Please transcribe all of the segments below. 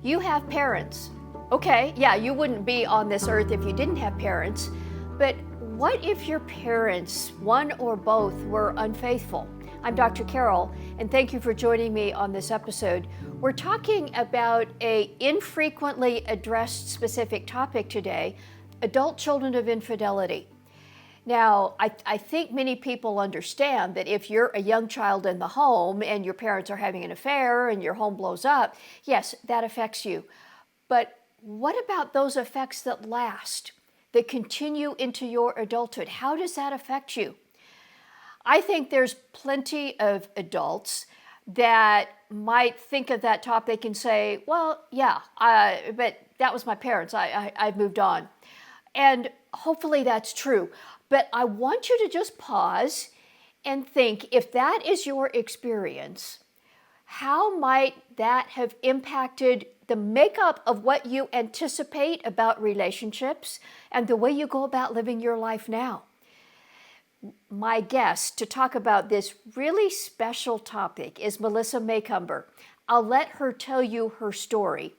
You have parents. Okay, yeah, you wouldn't be on this earth if you didn't have parents, but what if your parents, one or both, were unfaithful? I'm Dr. Carol, and thank you for joining me on this episode. We're talking about an infrequently addressed specific topic today, adult children of infidelity. Now, I think many people understand that if you're a young child in the home and your parents are having an affair and your home blows up, yes, that affects you. But what about those effects that last, that continue into your adulthood? How does that affect you? I think there's plenty of adults that might think of that topic and say, well, yeah, but that was my parents. I've moved on. And hopefully that's true. But I want you to just pause and think, if that is your experience, how might that have impacted the makeup of what you anticipate about relationships and the way you go about living your life now? My guest to talk about this really special topic is Melissa Macomber. I'll let her tell you her story.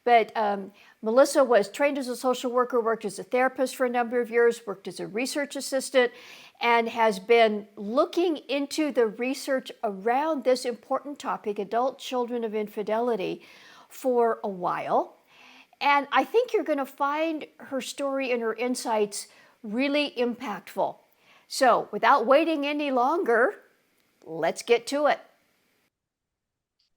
But Melissa was trained as a social worker, worked as a therapist for a number of years, worked as a research assistant, and has been looking into the research around this important topic, adult children of infidelity, for a while. And I think you're going to find her story and her insights really impactful. So without waiting any longer, let's get to it.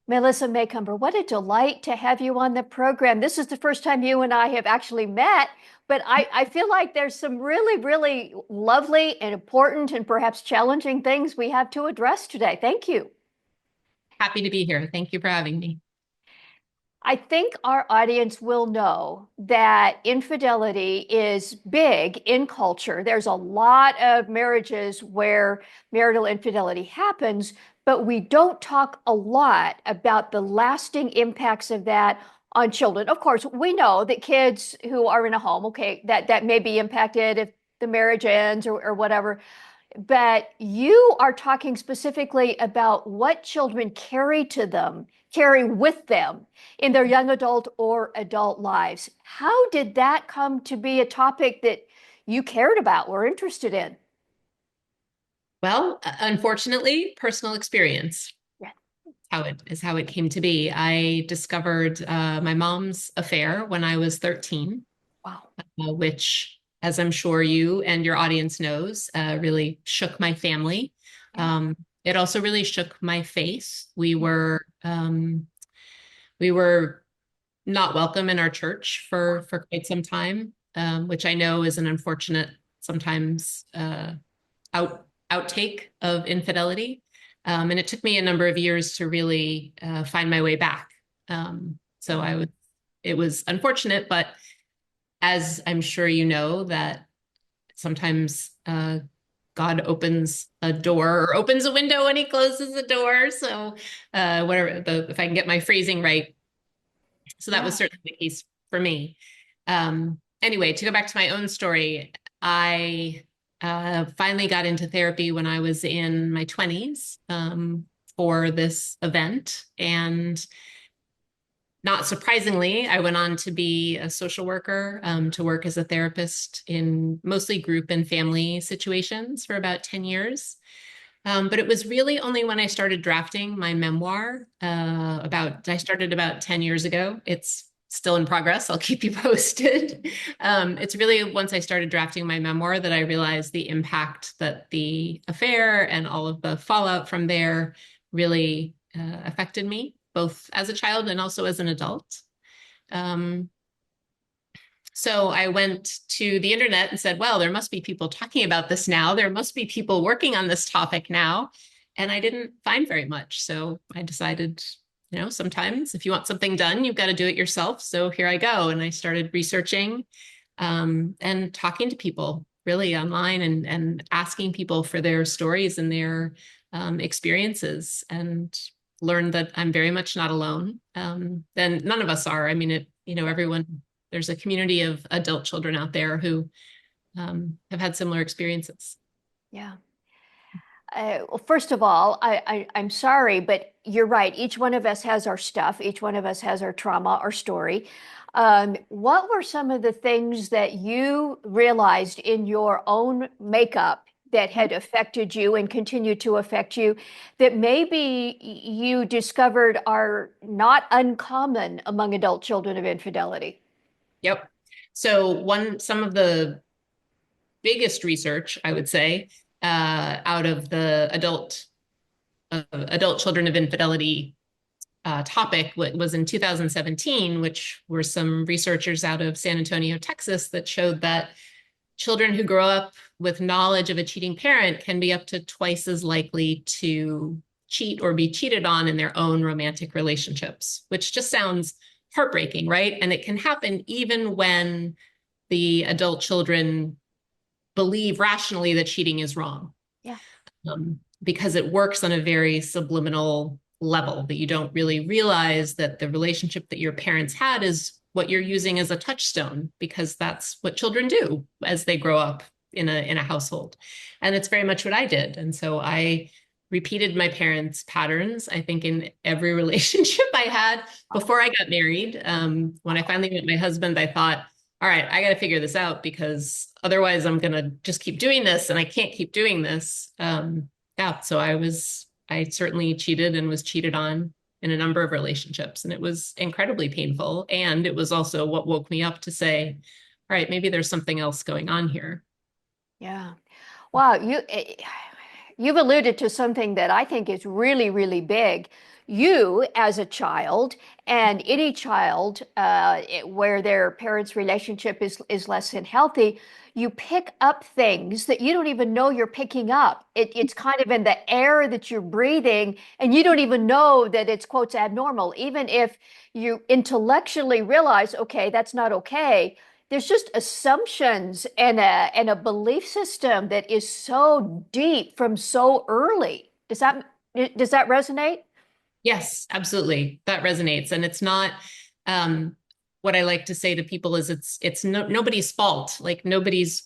Melissa Macomber, what a delight to have you on the program. This is the first time you and I have actually met, but I feel like there's some really, really lovely and important and perhaps challenging things we have to address today. Thank you. Happy to be here. Thank you for having me. I think our audience will know that infidelity is big in culture. There's a lot of marriages where marital infidelity happens, but we don't talk a lot about the lasting impacts of that on children. Of course, we know that kids who are in a home, okay, that may be impacted if the marriage ends or whatever. But you are talking specifically about what children carry with them in their young adult or adult lives. How did that come to be a topic that you cared about, were interested in? Well, unfortunately, personal experience. Yeah. How it came to be. I discovered my mom's affair when I was 13, Wow. which, as I'm sure you and your audience knows, really shook my family. It also really shook my faith. We were not welcome in our church for quite some time, which I know is an unfortunate sometimes outtake of infidelity. And it took me a number of years to really find my way back. It was unfortunate, but as I'm sure you know, that sometimes God opens a door or opens a window and he closes a door. So if I can get my phrasing right. So that was certainly the case for me. Anyway, to go back to my own story, I finally got into therapy when I was in my 20s for this event. And not surprisingly, I went on to be a social worker, to work as a therapist in mostly group and family situations for about 10 years. But it was really only when I started drafting my memoir, I started about 10 years ago. It's still in progress. I'll keep you posted. It's really once I started drafting my memoir that I realized the impact that the affair and all of the fallout from there really affected me, both as a child and also as an adult. So I went to the internet and said, well, there must be people talking about this now. There must be people working on this topic now. And I didn't find very much. So I decided, sometimes if you want something done, you've got to do it yourself. So here I go. And I started researching and talking to people really online and asking people for their stories and their experiences, and learned that I'm very much not alone. And none of us are. I mean, everyone, there's a community of adult children out there who have had similar experiences. Yeah. Well, first of all, I'm sorry, but you're right. Each one of us has our stuff. Each one of us has our trauma, our story. What were some of the things that you realized in your own makeup that had affected you and continue to affect you that maybe you discovered are not uncommon among adult children of infidelity? Yep. So some of the biggest research, I would say, out of the adult children of infidelity topic was in 2017, which were some researchers out of San Antonio, Texas, that showed that children who grow up with knowledge of a cheating parent can be up to twice as likely to cheat or be cheated on in their own romantic relationships, which just sounds heartbreaking, right? And it can happen even when the adult children believe rationally that cheating is wrong. Yeah. Because it works on a very subliminal level that you don't really realize that the relationship that your parents had is what you're using as a touchstone, because that's what children do as they grow up in a household. And it's very much what I did. And so I repeated my parents' patterns, I think, in every relationship I had before I got married. When I finally met my husband, I thought, all right, I got to figure this out, because otherwise I'm going to just keep doing this and I can't keep doing this. Yeah, so I certainly cheated and was cheated on in a number of relationships, and it was incredibly painful. And it was also what woke me up to say, all right, maybe there's something else going on here. Yeah. Wow, you've alluded to something that I think is really, really big. You, as a child, and any child where their parents' relationship is less than healthy, you pick up things that you don't even know you're picking up. It's kind of in the air that you're breathing, and you don't even know that it's, quotes, abnormal. Even if you intellectually realize, okay, that's not okay, there's just assumptions and a belief system that is so deep from so early. Does that resonate? Yes, absolutely. That resonates. And it's not what I like to say to people is it's nobody's fault. Like nobody's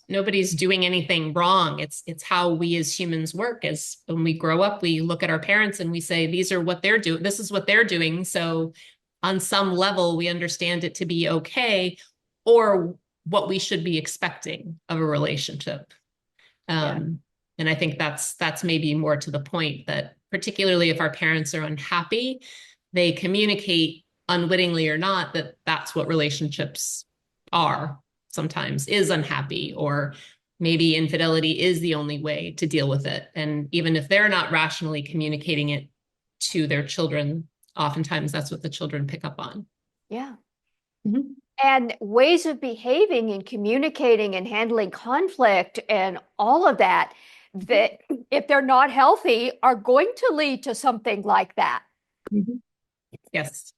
doing anything wrong. It's how we as humans work. As when we grow up, we look at our parents and we say, these are what they're doing. This is what they're doing. So on some level, we understand it to be okay, or what we should be expecting of a relationship. Yeah. And I think that's maybe more to the point, that particularly if our parents are unhappy, they communicate unwittingly or not that that's what relationships are sometimes, is unhappy, or maybe infidelity is the only way to deal with it. And even if they're not rationally communicating it to their children, oftentimes that's what the children pick up on. Yeah. Mm-hmm. And ways of behaving and communicating and handling conflict and all of that, that if they're not healthy, are going to lead to something like that. Mm-hmm. Yes,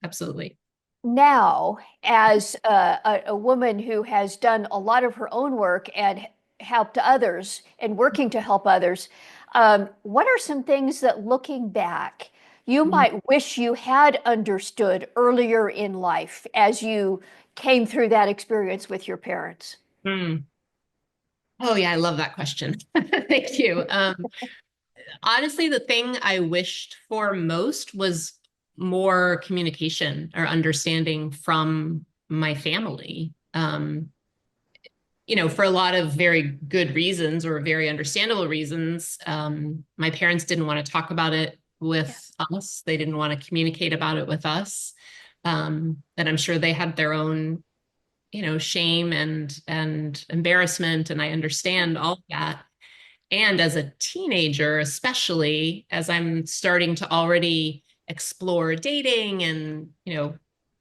absolutely. Now, as a woman who has done a lot of her own work and helped others and working to help others, what are some things that, looking back, you might wish you had understood earlier in life as you came through that experience with your parents? Mm. Oh yeah, I love that question. Thank you. Honestly, the thing I wished for most was more communication or understanding from my family. For a lot of very good reasons or very understandable reasons, my parents didn't want to talk about it with us. They didn't want to communicate about it with us. And I'm sure they had their own, shame and embarrassment, and I understand all of that. And as a teenager, especially as I'm starting to already explore dating and,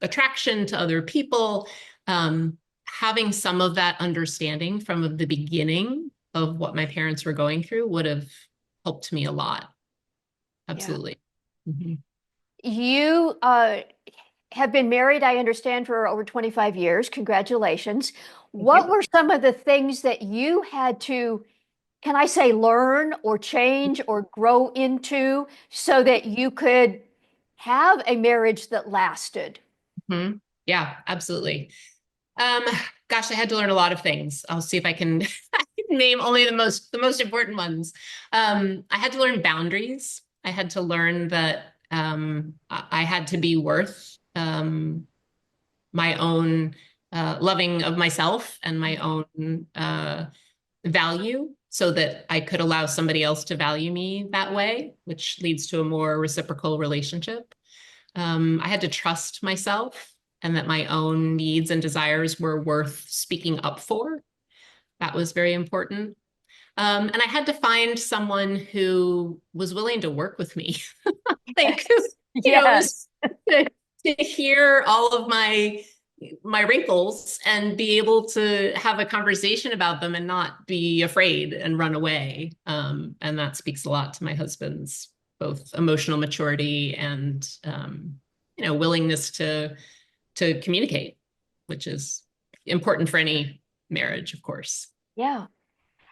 attraction to other people, having some of that understanding from the beginning of what my parents were going through would have helped me a lot. Yeah. Absolutely. Mm-hmm. You have been married, I understand, for over 25 years. Congratulations. Thank What you. were some of the things that you had to, can I say, learn or change or grow into so that you could have a marriage that lasted? Mm-hmm. Yeah, absolutely. Um, Gosh, I had to learn a lot of things. I'll see if I can name only the most important ones. I had to learn boundaries. I had to learn that I had to be worth my own loving of myself and my own value so that I could allow somebody else to value me that way, which leads to a more reciprocal relationship. I had to trust myself and that my own needs and desires were worth speaking up for. That was very important. And I had to find someone who was willing to work with me. Like, it Yes. was to hear all of my wrinkles and be able to have a conversation about them and not be afraid and run away. And that speaks a lot to my husband's both emotional maturity and willingness to communicate, which is important for any marriage, of course. Yeah.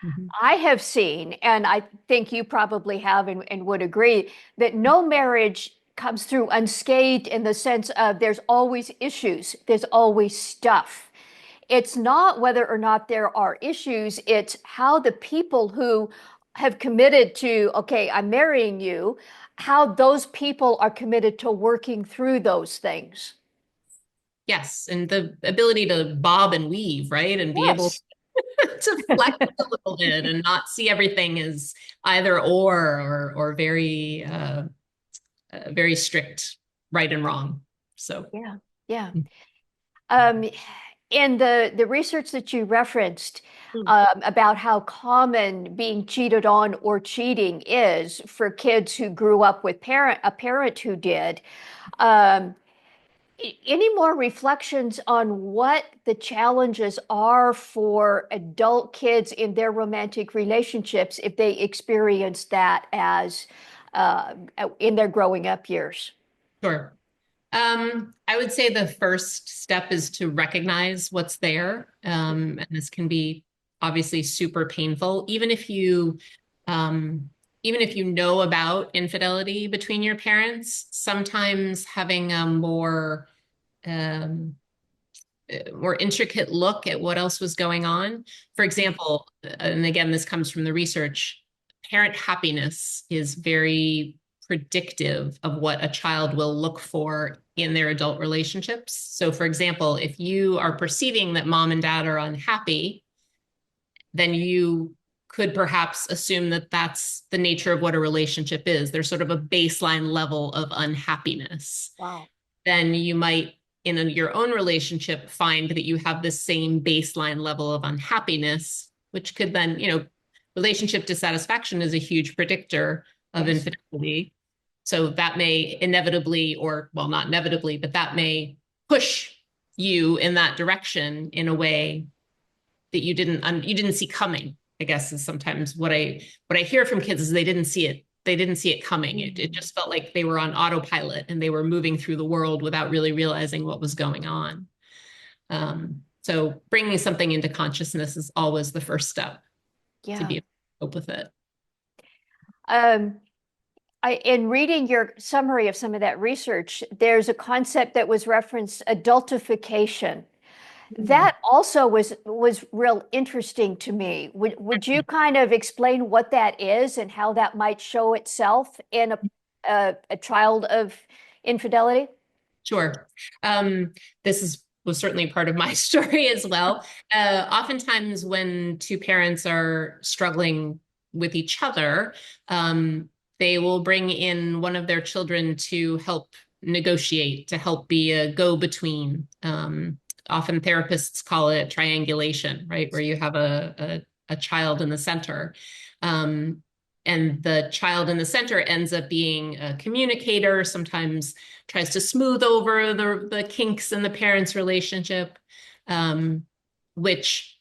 Mhm. I have seen, and I think you probably have and would agree, that no marriage comes through unscathed in the sense of there's always issues, there's always stuff. It's not whether or not there are issues, it's how the people who have committed to, okay, I'm marrying you, how those people are committed to working through those things. Yes, and the ability to bob and weave, right? And be able Yes. to flex a little bit and not see everything as either or very very strict right and wrong. So Yeah. Yeah. Um, in the research that you referenced about how common being cheated on or cheating is for kids who grew up with a parent who did, um, any more reflections on what the challenges are for adult kids in their romantic relationships if they experience that as in their growing up years? sure. I would say the first step is to recognize what's there. And this can be obviously super painful, even if you know about infidelity between your parents, sometimes having a um, more intricate look at what else was going on. For example, and again, this comes from the research, parent happiness is very predictive of what a child will look for in their adult relationships. So, for example, if you are perceiving that mom and dad are unhappy, then you could perhaps assume that that's the nature of what a relationship is. There's sort of a baseline level of unhappiness. Wow. Then you might, in your own relationship, find that you have the same baseline level of unhappiness, which could then, relationship dissatisfaction is a huge predictor of Yes. infidelity. So that may inevitably, or well, not inevitably, but that may push you in that direction in a way that you didn't see coming. I guess is sometimes what I hear from kids is they didn't see it. They didn't see it coming. It just felt like they were on autopilot and they were moving through the world without really realizing what was going on. So bringing something into consciousness is always the first step to Yeah. be able to cope with it. Um, in reading your summary of some of that research, there's a concept that was referenced, adultification. That also was real interesting to me. Would you kind of explain what that is and how that might show itself in a child of infidelity? Sure. Um, this was certainly part of my story as well. Oftentimes, when two parents are struggling with each other, they will bring in one of their children to help negotiate, to help be a go-between. Often therapists call it triangulation, right? Where you have a child in the center. Um, and the child in the center ends up being a communicator, sometimes tries to smooth over the kinks in the parents' relationship, which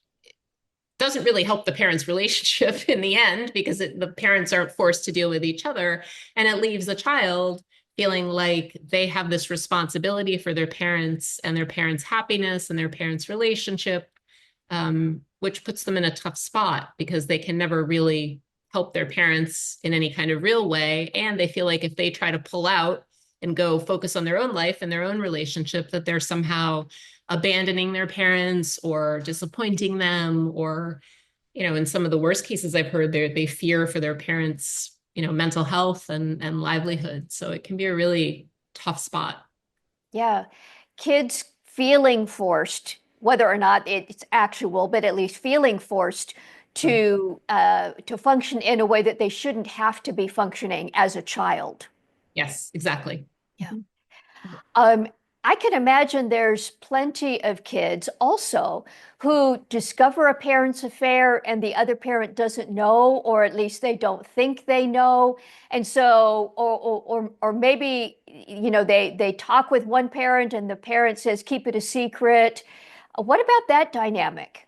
doesn't really help the parents' relationship in the end because the parents aren't forced to deal with each other. And it leaves the child feeling like they have this responsibility for their parents and their parents' happiness and their parents' relationship, which puts them in a tough spot because they can never really help their parents in any kind of real way. And they feel like if they try to pull out and go focus on their own life and their own relationship, that they're somehow abandoning their parents or disappointing them or in some of the worst cases I've heard, they fear for their parents, mental health and livelihood. So it can be a really tough spot. Yeah. Kids feeling forced, whether or not it's actual, but at least feeling forced to function in a way that they shouldn't have to be functioning as a child. Yes, exactly. Yeah. Mhm. Um, I can imagine there's plenty of kids also who discover a parent's affair and the other parent doesn't know, or at least they don't think they know. And so, or maybe, they talk with one parent and the parent says, keep it a secret. What about that dynamic?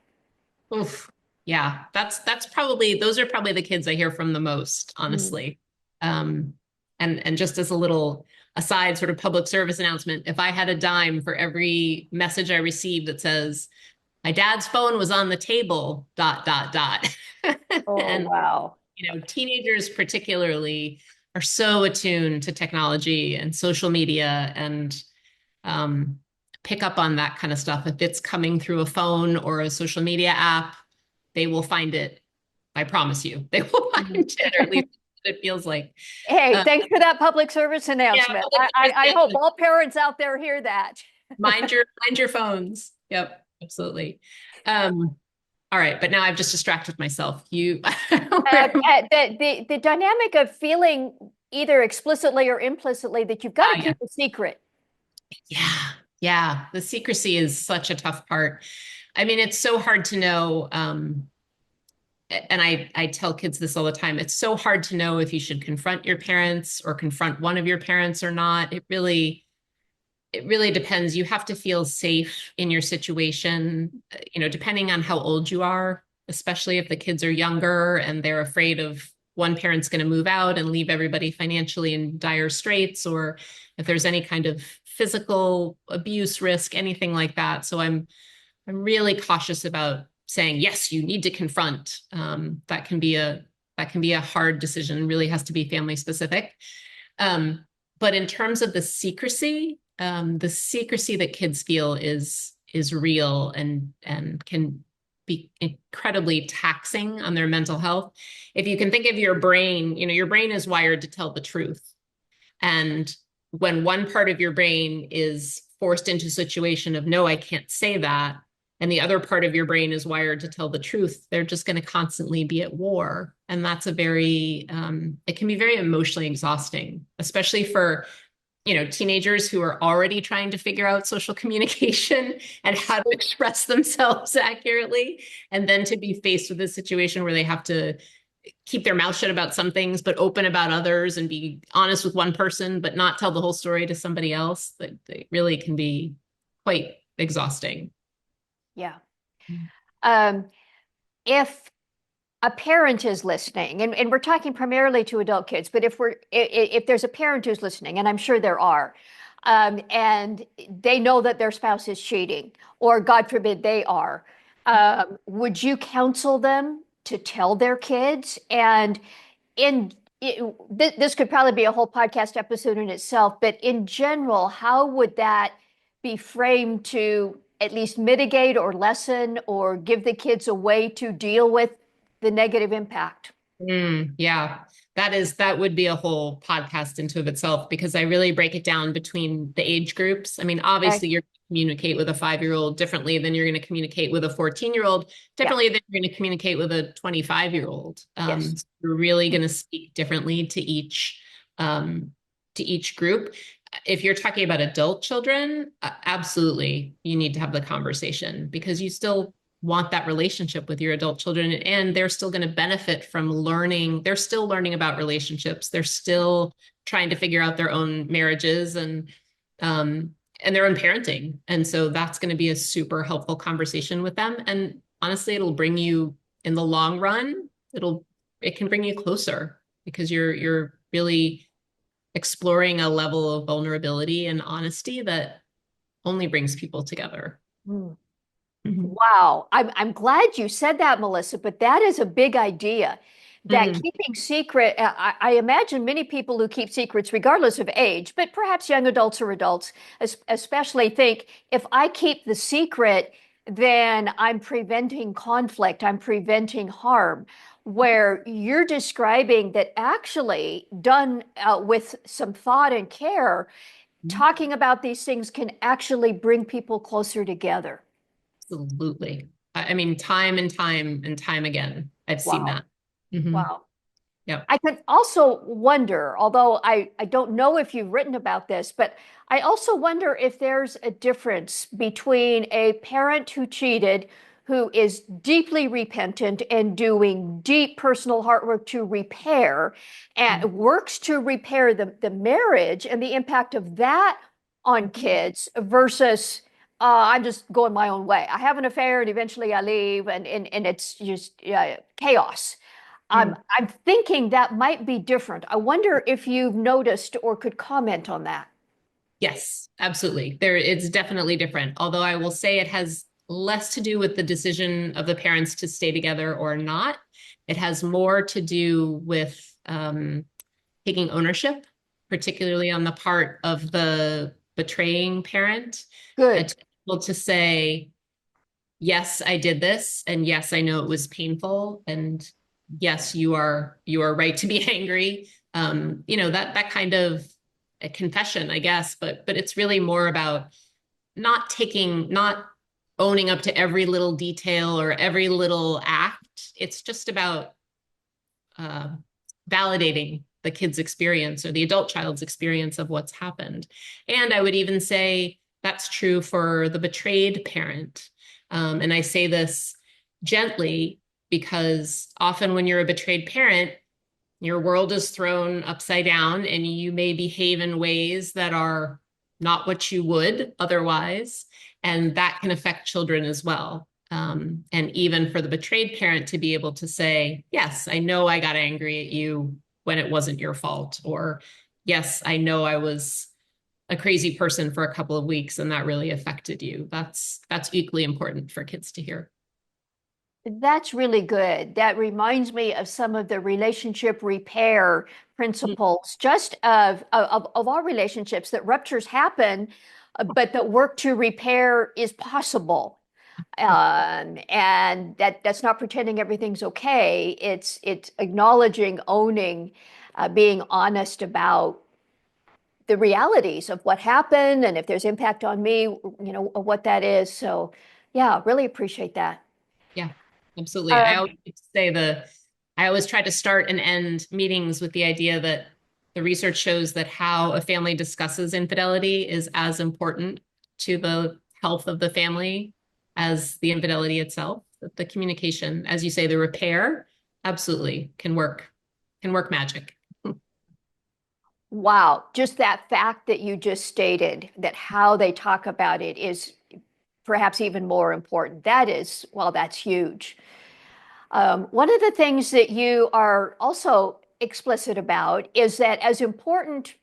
Oof. Yeah, that's probably those are probably the kids I hear from the most, Mm. honestly. Um, and just as a little aside, sort of public service announcement, if I had a dime for every message I received that says, my dad's phone was on the table, dot, dot, dot. Oh, And, wow. teenagers particularly are so attuned to technology and social media and um, pick up on that kind of stuff. If it's coming through a phone or a social media app, they will find it. I promise you, they will find Mhm. it, or at least it feels like. Hey, Uh, thanks for that public service yeah, announcement. public I hope service, all parents out there hear that. mind your phones. Yep, absolutely. Um, all right, but now I've just distracted myself. The dynamic of feeling either explicitly or implicitly that you've got to Yeah, keep a secret. yeah, yeah. The secrecy is such a tough part. I mean, it's so hard to know. And I tell kids this all the time. It's so hard to know if you should confront your parents or confront one of your parents or not. It really depends. You have to feel safe in your situation, depending on how old you are, especially if the kids are younger and they're afraid of one parent's going to move out and leave everybody financially in dire straits, or if there's any kind of physical abuse risk, anything like that. So I'm really cautious about saying, yes, you need to confront. That can be a hard decision. Really has to be family specific. But in terms of the secrecy that kids feel is real and can be incredibly taxing on their mental health. If you can think of your brain, your brain is wired to tell the truth. And when one part of your brain is forced into a situation of, no, I can't say that, and the other part of your brain is wired to tell the truth, they're just going to constantly be at war. And that's it can be very emotionally exhausting, especially for, teenagers who are already trying to figure out social communication and how to express themselves accurately. And then to be faced with a situation where they have to keep their mouth shut about some things, but open about others and be honest with one person, but not tell the whole story to somebody else, that they really can be quite exhausting. Yeah. Um, if a parent is listening, and we're talking primarily to adult kids, but if there's a parent who's listening, and I'm sure there are, and they know that their spouse is cheating, or God forbid they are, would you counsel them to tell their kids? And in this could probably be a whole podcast episode in itself, but in general, how would that be framed to at least mitigate or lessen or give the kids a way to deal with the negative impact? Yeah, that would be a whole podcast into of itself, because I really break it down between the age groups. I mean, Okay. obviously you're going to communicate with a 5-year-old differently than you're going to communicate with a 14-year-old, Yeah. differently than you're going to communicate with a 25-year-old. Yes. So you're really going to speak differently um, to each group. If you're talking about adult children, absolutely, you need to have the conversation, because you still want that relationship with your adult children, and they're still going to benefit from learning. They're still learning about relationships. They're still trying to figure out their own marriages and their own parenting. And so that's going to be a super helpful conversation with them. And honestly, it'll bring you, in the long run, it can bring you closer, because you're really exploring a level of vulnerability and honesty that only brings people together. Mm. Mhm. Wow. I'm glad you said that, Melissa, but that is a big idea. That Mm. keeping secret, I imagine many people who keep secrets, regardless of age, but perhaps young adults or adults, especially think if I keep the secret, then I'm preventing conflict, I'm preventing harm. Where you're describing that actually done with some thought and care, talking about these things can actually bring people closer together. Absolutely. I mean, time and time and time again, I've seen Wow. that. Hmm. Wow. Yep. I could also wonder, although I don't know if you've written about this, but I also wonder if there's a difference between a parent who cheated, who is deeply repentant and doing deep personal heart work to repair, and works to repair the marriage and the impact of that on kids versus I'm just going my own way. I have an affair and eventually I leave and it's just chaos. Mhm. I'm thinking that might be different. I wonder if you've noticed or could comment on that. Yes, absolutely. It's definitely different. Although I will say it has less to do with the decision of the parents to stay together or not. It has more to do with taking ownership, particularly on the part of the betraying parent, Good. to be able to say, yes, I did this, and yes, I know it was painful, and yes, you are right to be angry. That kind of a confession, I guess, but it's really more about not owning up to every little detail or every little act. It's just about uh, validating the kid's experience or the adult child's experience of what's happened. And I would even say that's true for the betrayed parent. And I say this gently because often when you're a betrayed parent, your world is thrown upside down and you may behave in ways that are not what you would otherwise. And that can affect children as well. And even for the betrayed parent to be able to say, yes, I know I got angry at you when it wasn't your fault. Or, yes, I know I was a crazy person for a couple of weeks and that really affected you. That's equally important for kids to hear. That's really good. That reminds me of some of the relationship repair principles, just of our relationships, that ruptures happen, but that work to repair is possible. And that's not pretending everything's okay. It's acknowledging, owning, being honest about the realities of what happened and if there's impact on me, what that is. So, yeah, really appreciate that. Yeah, absolutely. I Um, always say I always try to start and end meetings with the idea that the research shows that how a family discusses infidelity is as important to the health of the family as the infidelity itself. That the communication, as you say, the repair, absolutely can work magic. wow, just that fact that you just stated, that how they talk about it is perhaps even more important. That is, well, that's huge. One of the things that you are also explicit about is that as important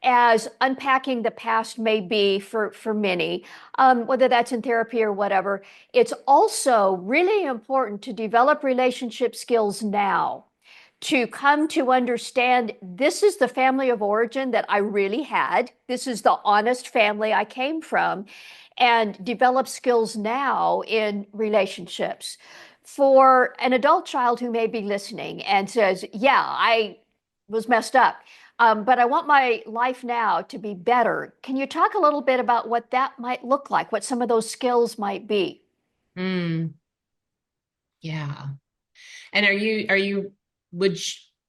as unpacking the past may be for many, whether that's in therapy or whatever, it's also really important to develop relationship skills now, to come to understand this is the family of origin that I really had. This is the honest family I came from, and develop skills now in relationships. For an adult child who may be listening and says, yeah, I was messed up, but I want my life now to be better. Can you talk a little bit about what that might look like, what some of those skills might be? Mm, yeah. And would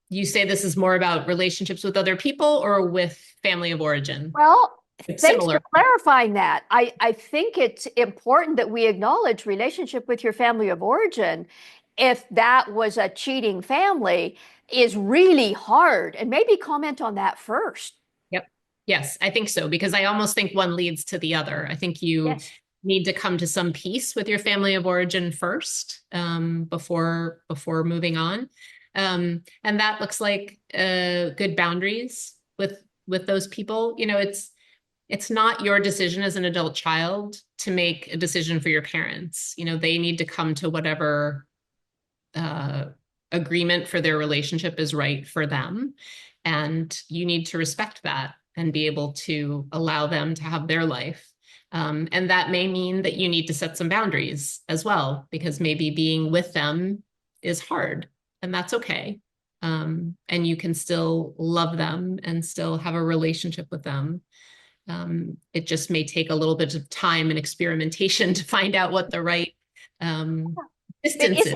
you say this is more about relationships with other people or with family of origin? Well, It's thanks for similar. clarifying that. I think it's important that we acknowledge relationship with your family of origin. If that was a cheating family, is really hard, and maybe comment on that first. Yep. Yes, I think so, because I almost think one leads to the other. I think you Yes. need to come to some peace with your family of origin first, before moving on. And that looks like good boundaries with those people. It's not your decision as an adult child to make a decision for your parents. They need to come to whatever uh, agreement for their relationship is right for them. And you need to respect that and be able to allow them to have their life. And that may mean that you need to set some boundaries as well, because maybe being with them is hard, and that's okay. And you can still love them and still have a relationship with them. It just may take a little bit of time and experimentation to find out what the right But distance is.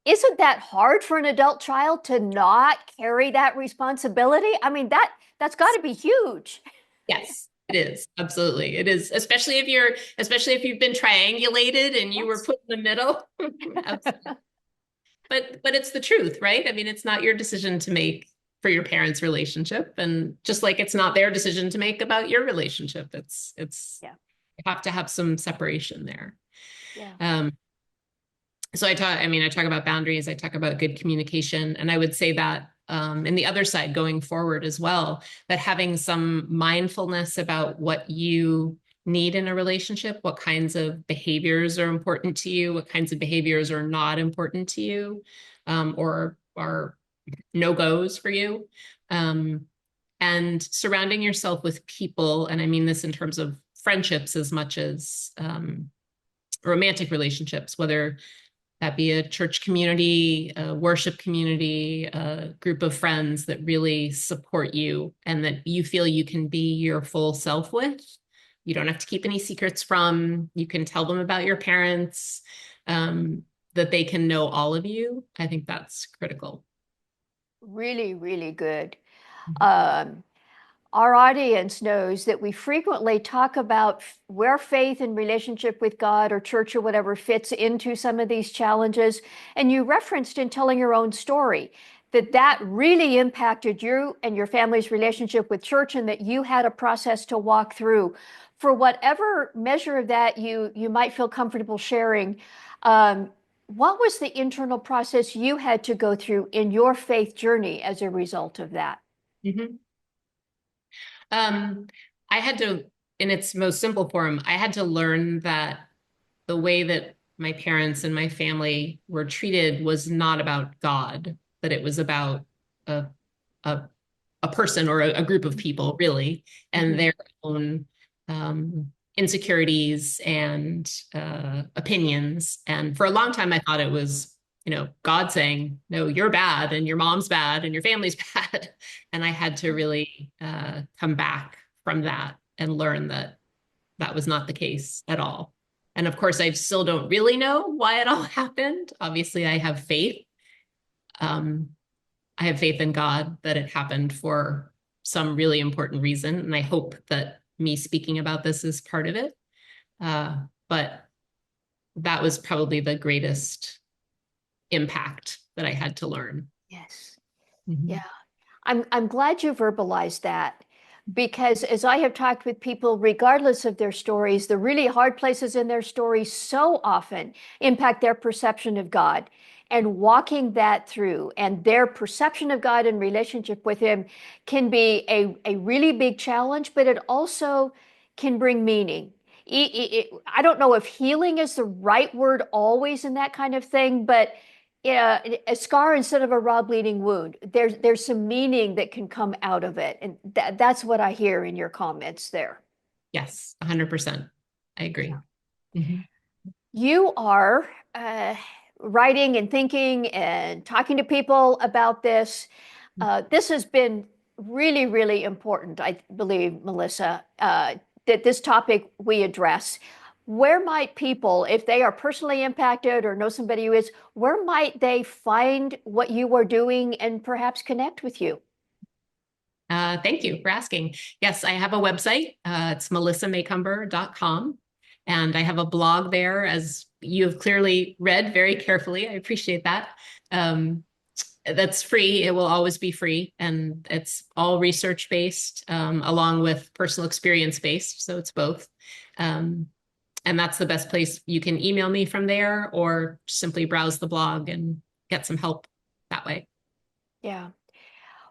isn't that hard for an adult child to not carry that responsibility? I mean, that's got to be huge. Yes, it is. Absolutely. It is, especially if you've been triangulated and you were Yes. put in the middle. But it's the truth, right? I mean, it's not your decision to make for your parents' relationship. And just like it's not their decision to make about your relationship. It's Yeah. you have to have some separation there. Yeah. So I talk about boundaries, I talk about good communication, and I would say that in the other side going forward as well, that having some mindfulness about what you need in a relationship, what kinds of behaviors are important to you, what kinds of behaviors are not important to you, or are no-goes for you. And surrounding yourself with people, and I mean this in terms of friendships as much as romantic relationships, whether that be a church community, a worship community, a group of friends that really support you and that you feel you can be your full self with. You don't have to keep any secrets from. You can tell them about your parents, that they can know all of you. I think that's critical. Really, really good. Mhm. Um, Our audience knows that we frequently talk about where faith and relationship with God or church or whatever fits into some of these challenges. And you referenced in telling your own story that really impacted you and your family's relationship with church and that you had a process to walk through. For whatever measure of that you might feel comfortable sharing, what was the internal process you had to go through in your faith journey as a result of that? Mhm. Um, I had to, in its most simple form, I had to learn that the way that my parents and my family were treated was not about God, that it was about a a, a person or a group of people, really, and Mhm. their own insecurities and opinions. And for a long time, I thought it was, God saying, "No, you're bad, and your mom's bad, and your family's bad." And I had to really come back from that and learn that that was not the case at all. And of course, I still don't really know why it all happened. Obviously, I have faith. Um, I have faith in God that it happened for some really important reason. And I hope that me speaking about this is part of it. But that was probably the greatest impact that I had to learn. Yes. Mhm. Yeah. I'm glad you verbalized that because as I have talked with people, regardless of their stories, the really hard places in their stories so often impact their perception of God. And walking that through and their perception of God and relationship with Him can be a really big challenge, but it also can bring meaning. I don't know if healing is the right word always in that kind of thing, but yeah, a scar instead of a raw bleeding wound. There's some meaning that can come out of it, and that's what I hear in your comments there. Yes, 100%. I Yeah. agree. Mhm. You are writing and thinking and talking to people about this. This has been really, really important, I believe, Melissa, that this topic we address. Where might people, if they are personally impacted or know somebody who is, where might they find what you are doing and perhaps connect with you? Thank you for asking. Yes, I have a website. It's melissamacomber.com. And I have a blog there, as you have clearly read very carefully. I appreciate that. That's free. It will always be free. And it's all research based, along with personal experience based. So it's both. Um, and that's the best place. You can email me from there or simply browse the blog and get some help that way. Yeah.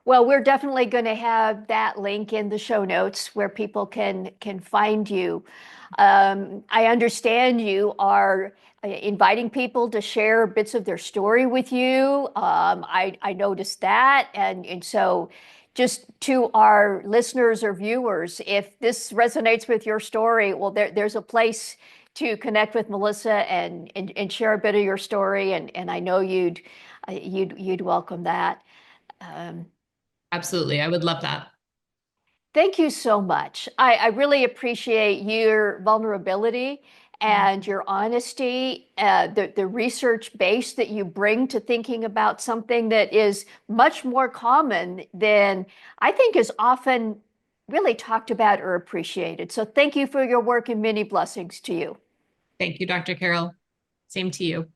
Well, we're definitely going to have that link in the show notes where people can find you. I understand you are inviting people to share bits of their story with you. I noticed that, and so just to our listeners or viewers, if this resonates with your story, well, there's a place to connect with Melissa and share a bit of your story, and I know you'd welcome that. Um, Absolutely. I would love that. Thank you so much. I really appreciate your vulnerability and your honesty, the research base that you bring to thinking about something that is much more common than I think is often really talked about or appreciated. So thank you for your work and many blessings to you. Thank you, Dr. Carol. Same to you.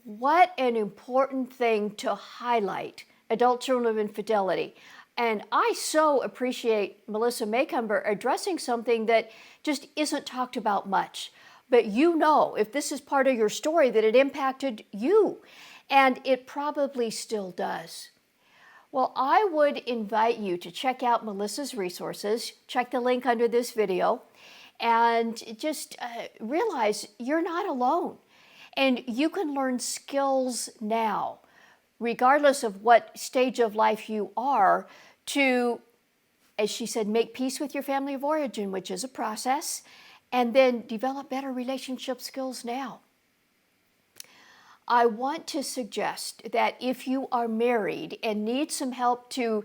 What an important thing to highlight, adult children of infidelity. And I so appreciate Melissa Macomber addressing something that just isn't talked about much. But you know, if this is part of your story, that it impacted you, and it probably still does. Well, I would invite you to check out Melissa's resources, check the link under this video, and just realize you're not alone. And you can learn skills now, regardless of what stage of life you are, to, as she said, make peace with your family of origin, which is a process, and then develop better relationship skills now. I want to suggest that if you are married and need some help to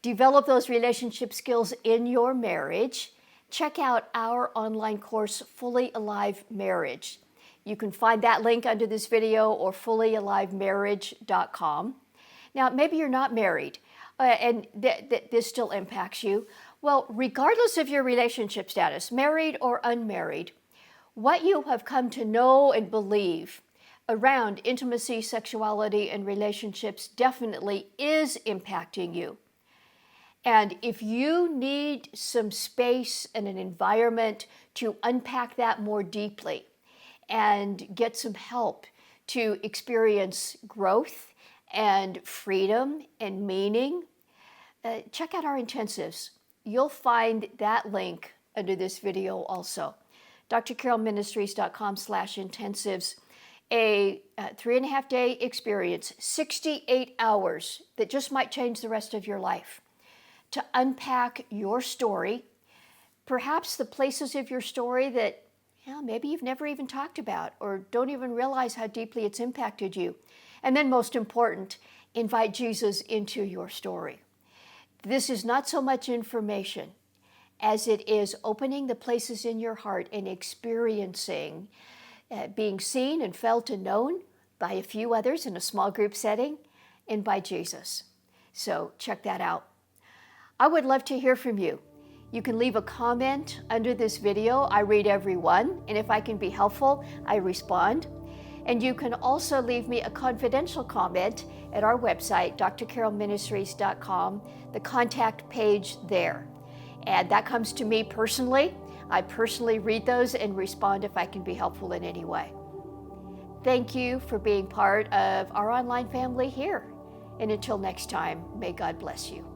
develop those relationship skills in your marriage, check out our online course, Fully Alive Marriage. You can find that link under this video or fullyalivemarriage.com. Now, maybe you're not married and this still impacts you. Well, regardless of your relationship status, married or unmarried, what you have come to know and believe around intimacy, sexuality, and relationships definitely is impacting you. And if you need some space and an environment to unpack that more deeply and get some help to experience growth and freedom and meaning, check out our intensives. You'll find that link under this video also. drcarolministries.com/intensives, a 3.5-day experience, 68 hours that just might change the rest of your life, to unpack your story, perhaps the places of your story that maybe you've never even talked about or don't even realize how deeply it's impacted you. And then most important, invite Jesus into your story. This is not so much information as it is opening the places in your heart and experiencing being seen and felt and known by a few others in a small group setting and by Jesus. So check that out. I would love to hear from you. You can leave a comment under this video. I read every one, and if I can be helpful, I respond. And you can also leave me a confidential comment at our website, drcarolministries.com, the contact page there. And that comes to me personally. I personally read those and respond if I can be helpful in any way. Thank you for being part of our online family here. And until next time, may God bless you.